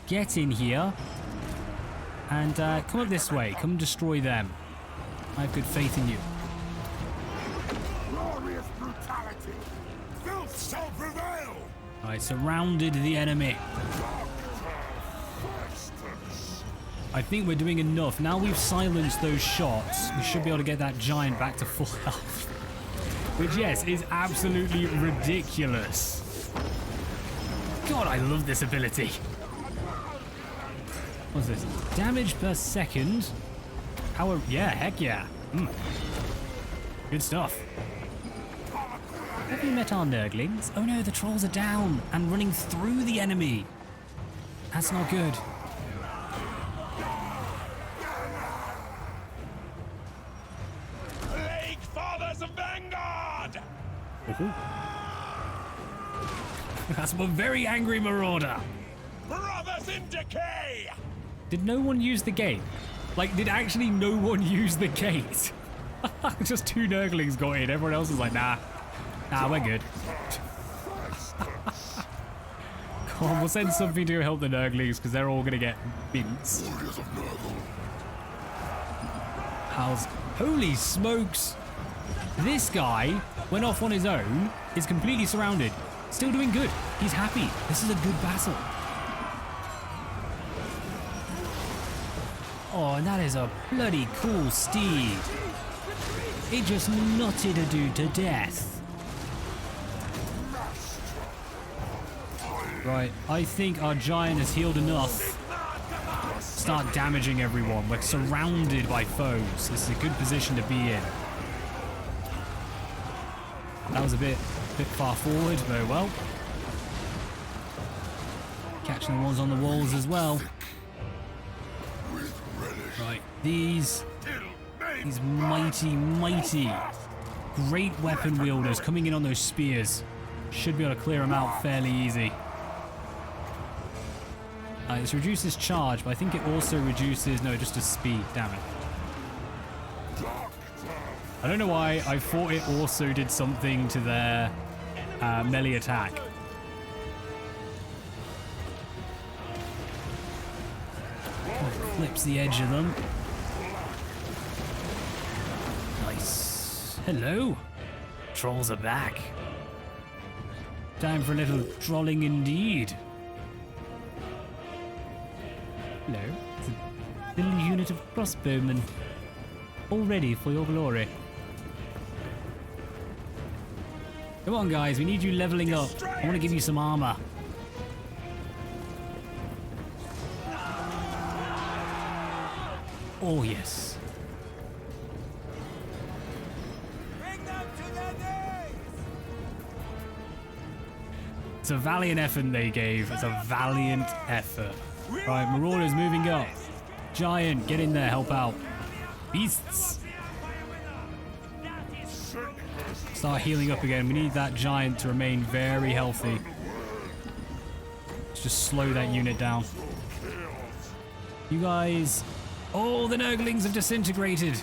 Get in here. And come up this way. Come destroy them. I have good faith in you. Glorious brutality. Filth shall prevail. I surrounded the enemy. I think we're doing enough. Now we've silenced those shots, we should be able to get that giant back to full health. Which, yes, is absolutely ridiculous. God, I love this ability. What's this? Damage per second. Power. Yeah, heck yeah. Good stuff. Have you met our Nurglings? Oh no, the trolls are down and running through the enemy. That's not good. Plague Fathers of Vanguard! That's one very angry marauder. Brothers in decay! Did no one use the gate? Like, did actually no one use the gate? Just 2 Nurglings got in. Everyone else is like, nah. Nah, we're good. Come on, we'll send something to help the Nurglings because they're all going to get mints. How's... Holy smokes! This guy went off on his own, is completely surrounded. Still doing good. He's happy. This is a good battle. Oh, and that is a bloody cool steed. It just nutted a dude to death. Right, I think our giant has healed enough to start damaging everyone. We're surrounded by foes. This is a good position to be in. That was a bit far forward, but well. Catching the ones on the walls as well. Right, these mighty, great weapon wielders coming in on those spears. Should be able to clear them out fairly easy. This reduces charge, but I think it also reduces... No, just a speed, damn it. I don't know why, I thought it also did something to their melee attack. Flips the edge of them. Nice. Hello. Trolls are back. Time for a little trolling indeed. Hello. It's a little unit of crossbowmen. All ready for your glory. Come on, guys. We need you leveling up. I want to give you some armor. Oh, yes. Bring them to their knees! It's a valiant effort they gave. It's a valiant effort. Right, Marauders moving up. Giant, get in there, help out. Beasts. Start healing up again. We need that giant to remain very healthy. Let's just slow that unit down. You guys... Oh, the Nurglings have disintegrated.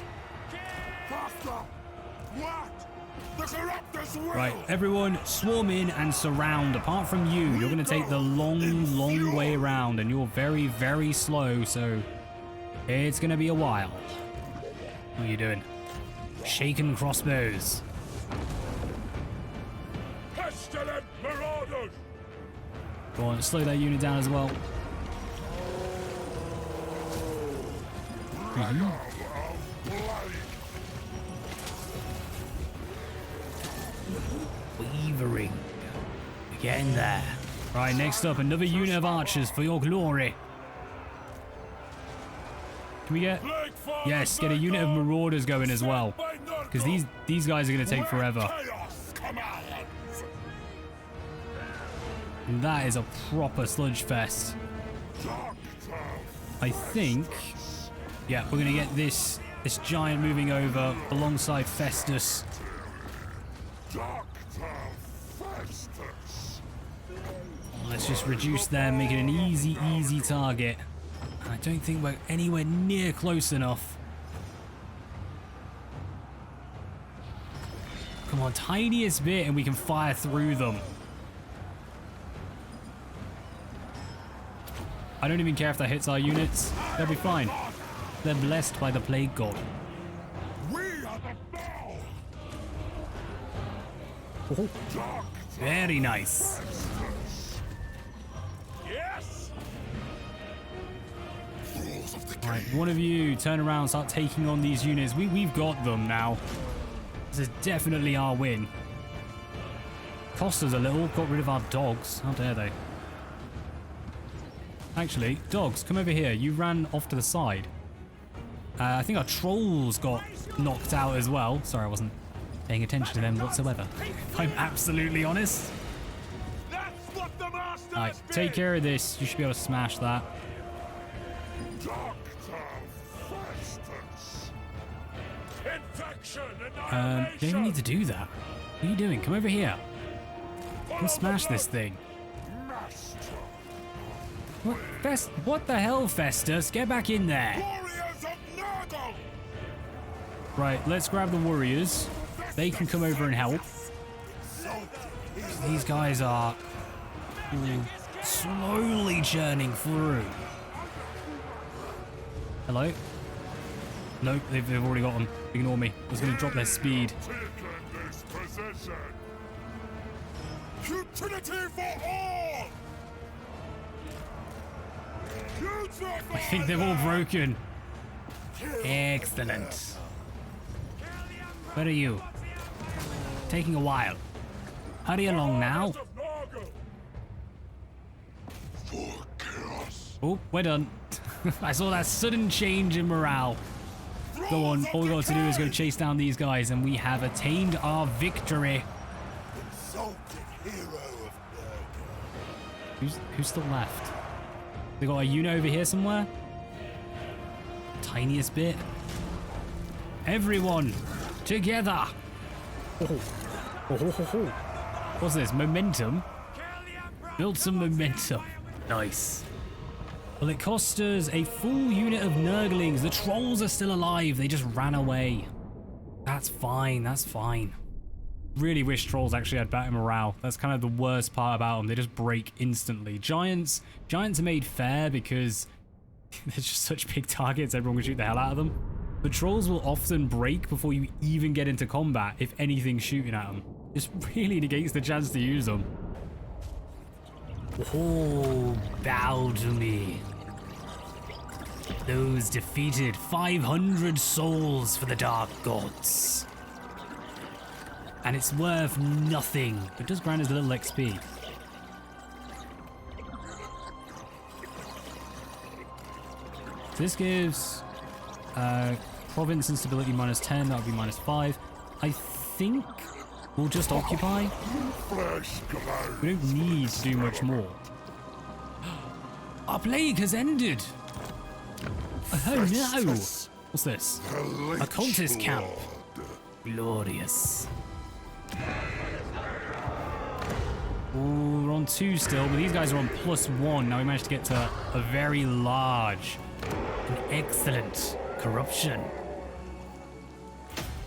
Right, everyone swarm in and surround. Apart from you, you're going to take the long way around, and you're very, very slow, so it's going to be a while. What are you doing? Shaken crossbows. Pestilent marauders! Go on, slow that unit down as well. Weavering. Get in there. Right, next up, another unit of archers for your glory. Can we get... Yes, get a unit of marauders going as well. Because these guys are going to take forever. And that is a proper sludge fest. I think... Yeah, we're going to get this giant moving over alongside Festus. Let's just reduce them, make it an easy target. I don't think we're anywhere near close enough. Come on, tiniest bit and we can fire through them. I don't even care if that hits our units. They'll be fine. They're blessed by the plague god. We are the foul. Oh, very nice. Yes! Right, one of you turn around, start taking on these units. We've got them now. This is definitely our win. Cost us a little, got rid of our dogs. How dare they? Actually, dogs, come over here. You ran off to the side. I think our trolls got knocked out as well. Sorry, I wasn't paying attention to them whatsoever. If I'm absolutely honest. That's what the masters Alright, take care of this. You should be able to smash that. Infection, You don't even need to do that. What are you doing? Come over here. Come smash this thing. What the hell, Festus? Get back in there. Warriors of Nurgle! Right, let's grab the warriors. They can come over and help. These guys are slowly churning through. Hello? Nope, they've already got them. Ignore me. I was going to drop their speed. Utility for all! I think they're all broken. Excellent. Where are you? Taking a while. Hurry along now. Of Nurgle. For chaos. Oh, we're done. I saw that sudden change in morale. Go on, all we got to do is go chase down these guys and we have attained our victory. Exalted hero of Nurgle. Who's still left? They got a unit over here somewhere? Tiniest bit. Everyone, together. Oh. Oh. What's this? Momentum? Build some momentum. Nice. Well, it cost us a full unit of Nurglings. The trolls are still alive. They just ran away. That's fine. That's fine. Really wish trolls actually had better morale. That's kind of the worst part about them. They just break instantly. Giants are made fair because they're just such big targets. Everyone can shoot the hell out of them. The trolls will often break before you even get into combat if anything's shooting at them. Just really negates the chance to use them. Oh, bow to me. Those defeated, 500 souls for the Dark Gods. And it's worth nothing, but does grant us a little XP. So this gives province instability -10, that would be -5. I think we'll just occupy. Flesh glows. We don't need to do much more. Our plague has ended! Oh no! Festus What's this? The A cultist camp. Leechlord. Glorious. Ooh, we're on 2 still, but these guys are on +1. Now we managed to get to a very large and excellent corruption.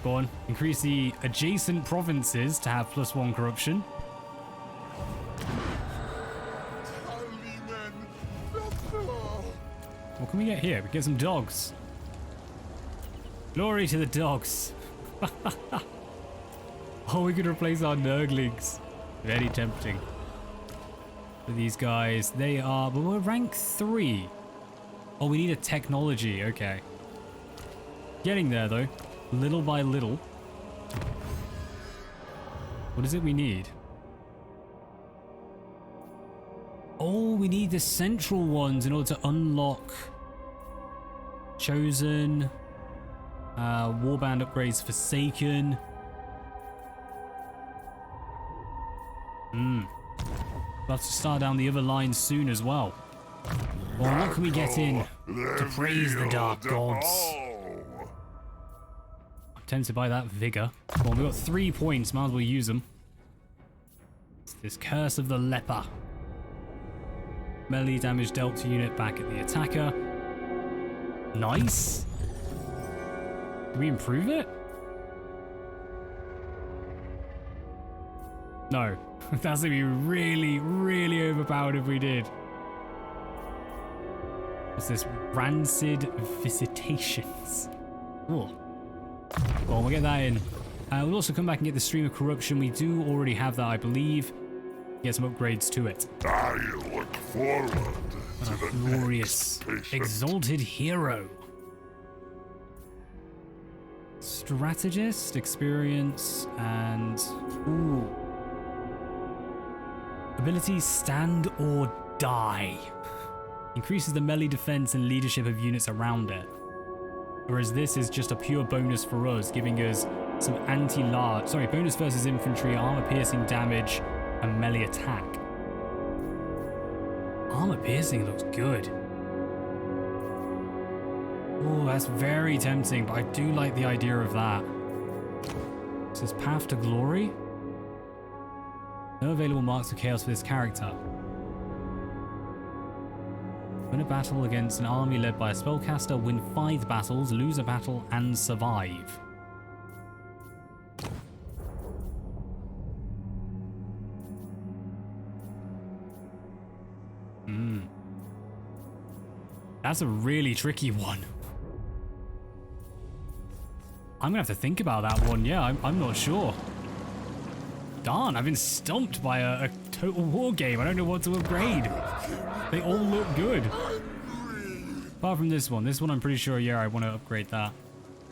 Go on, increase the adjacent provinces to have +1 corruption. Holy men, the What can we get here? We get some dogs. Glory to the dogs. Oh, we could replace our Nurglings. Very tempting. For these guys, they are, but we're rank 3. Oh, we need a technology, okay. Getting there though, little by little. What is it we need? Oh, we need the central ones in order to unlock Chosen, Warband upgrades, Forsaken. We'll have to start down the other lines soon as well. Well, what can we get in to praise the Dark Gods? I'm tempted by that vigor. Well, we've got 3 points, might as well use them. It's this Curse of the Leper. Melee damage dealt to unit back at the attacker. Nice. Can we improve it? No. That's gonna be really, really overpowered if we did. What's this? Rancid Visitations. Cool. Well, we'll get that in. We'll also come back and get the Stream of Corruption. We do already have that, I believe. Get some upgrades to it. I look forward to the Glorious, next patient. exalted hero. Strategist, experience, and ooh. Ability Stand or Die. Increases the melee defense and leadership of units around it. Whereas this is just a pure bonus for us, giving us some bonus versus infantry, armor piercing damage, and melee attack. Armor piercing looks good. Oh, that's very tempting, but I do like the idea of that. This is Path to Glory. No available marks of chaos for this character. Win a battle against an army led by a spellcaster, win 5 battles, lose a battle, and survive. That's a really tricky one. I'm gonna have to think about that one. Yeah, I'm not sure. Darn, I've been stumped by a total war game. I don't know what to upgrade. They all look good. Apart from this one I'm pretty sure, yeah, I want to upgrade that.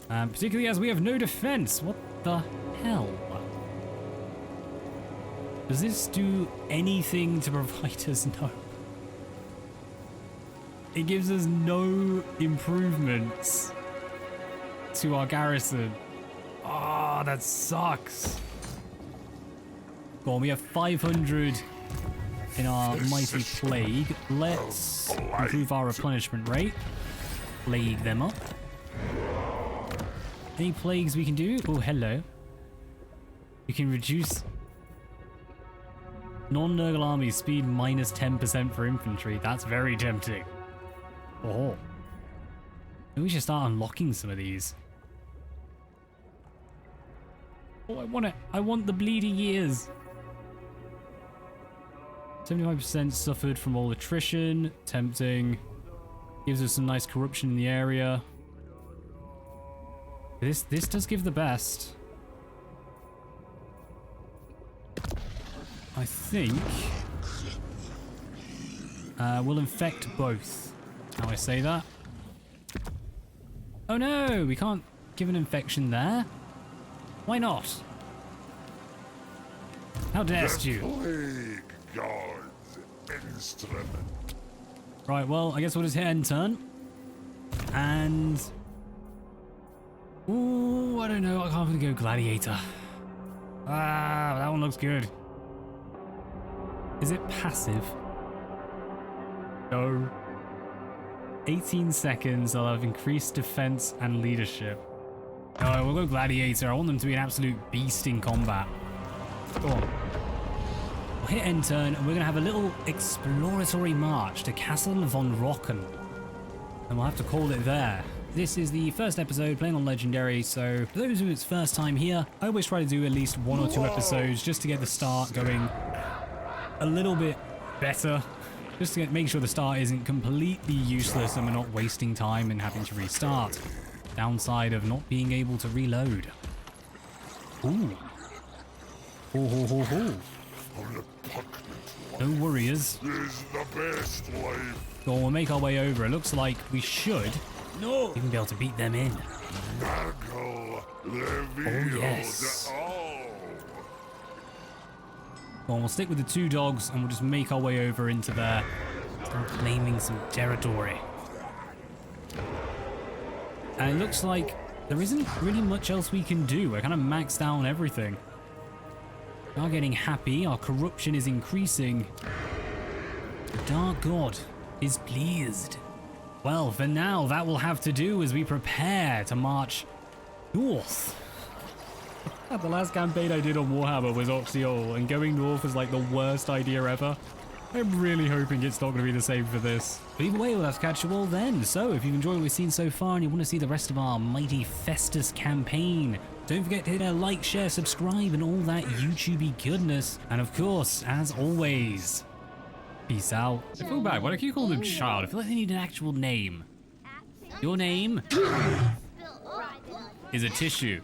Particularly as we have no defense. What the hell? Does this do anything to provide us? No. It gives us no improvements to our garrison. Ah, that sucks. Go on, we have 500 in our mighty plague. Let's improve our replenishment rate. Plague them up. Any plagues we can do? Oh, hello. You can reduce non-Nurgle army speed minus 10% for infantry. That's very tempting. Oh. Maybe we should start unlocking some of these. Oh, I want it. I want the bleeding ears. 75% suffered from all attrition. Tempting. Gives us some nice corruption in the area. This does give the best. I think we'll infect both. How I say that? Oh no, we can't give an infection there. Why not? How darest you? Plague God's instrument. Right, well, I guess we'll just hit end turn. And... ooh, I don't know. I can't really go Gladiator. Ah, that one looks good. Is it passive? No. 18 seconds, I'll have increased defense and leadership. No, we'll go Gladiator. I want them to be an absolute beast in combat. Go on. We'll hit end turn, and we're going to have a little exploratory march to Castle von Rocken. And we'll have to call it there. This is the first episode playing on Legendary, so for those who it's first time here, I always try to do at least 1 or 2 episodes just to get the start going a little bit better. Just to make sure the start isn't completely useless and we're not wasting time and having to restart. Downside of not being able to reload. Ooh. Ho ho ho ho. No worries. Is the best life. So we'll make our way over. It looks like we should even be able to beat them in. Nurgle revealed. Oh yes. Oh. Well, we'll stick with the 2 dogs and we'll just make our way over into there. Start claiming some territory. And it looks like there isn't really much else we can do. We're kind of maxed out on everything. We are getting happy. Our corruption is increasing. The Dark God is pleased. Well, for now, that will have to do as we prepare to march north. The last campaign I did on Warhammer was Oxyol, and going north was like the worst idea ever. I'm really hoping it's not going to be the same for this. But either way, we'll have to catch you all then. So if you've enjoyed what we've seen so far and you want to see the rest of our mighty Festus campaign, don't forget to hit a like, share, subscribe, and all that YouTubey goodness. And of course, as always, peace out. I feel bad. Why do you call them child? I feel like they need an actual name. Your name is a tissue.